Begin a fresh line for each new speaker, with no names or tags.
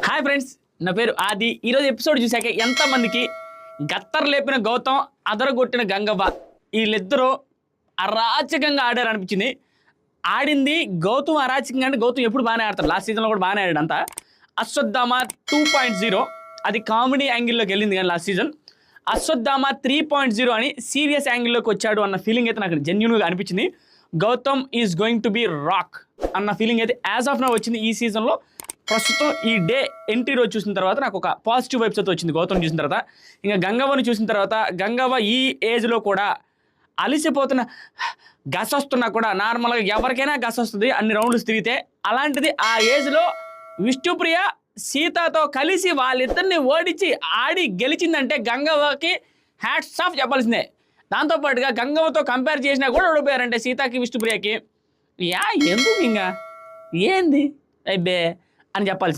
Hi friends, నా పేరు ఆది. ఈరోజు ఎపిసోడ్ చూశాక ఎంతమందికి గత్తర్ లేపిన గౌతమ్, అదరగొట్టిన గంగవ్వ వీళ్ళిద్దరూ అరాచకంగా ఆడారు అనిపించింది. ఆడింది గౌతమ్ అరాచకంగా అంటే గౌతమ్ ఎప్పుడు బాగానే ఆడతాడు, లాస్ట్ సీజన్లో కూడా బాగానే ఆడాడు. అంతా అశ్వత్థామ 2.0 అది కామెడీ యాంగిల్లోకి వెళ్ళింది. కానీ లాస్ట్ సీజన్ అశ్వత్థామ 3.0 అని సీరియస్ యాంగిల్లోకి వచ్చాడు అన్న ఫీలింగ్ అయితే నాకు జెన్యూన్గా అనిపించింది. Gautam is going to be rock అన్న ఫీలింగ్ అయితే యాజ్ ఆఫ్ నౌ వచ్చింది ఈ సీజన్లో. ప్రస్తుతం ఈ డే ఎంట్రీ రోజు చూసిన తర్వాత నాకు ఒక పాజిటివ్ వైబ్స్ అయితే వచ్చింది గౌతమ్ చూసిన తర్వాత. ఇంకా గంగవ్వను చూసిన తర్వాత, గంగవ్వ ఈ ఏజ్లో కూడా అలిసిపోతున్న గస వస్తున్నా కూడా, నార్మల్గా ఎవరికైనా గస వస్తుంది అన్ని రౌండ్స్ తిరిగితే, అలాంటిది ఆ ఏజ్లో విష్ణుప్రియ సీతతో కలిసి వాళ్ళిద్దరిని ఓడించి ఆడి గెలిచిందంటే గంగవ్వకి హ్యాట్స్ ఆఫ్ చెప్పాల్సిందే. దాంతోపాటుగా గంగవ్వతో కంపేర్ చేసినా కూడా ఓడిపోయారంటే సీతకి విష్ణుప్రియకి. ఎందుకు ఇంకా ఏంది అబ్బే అని చెప్పాల్సిందే.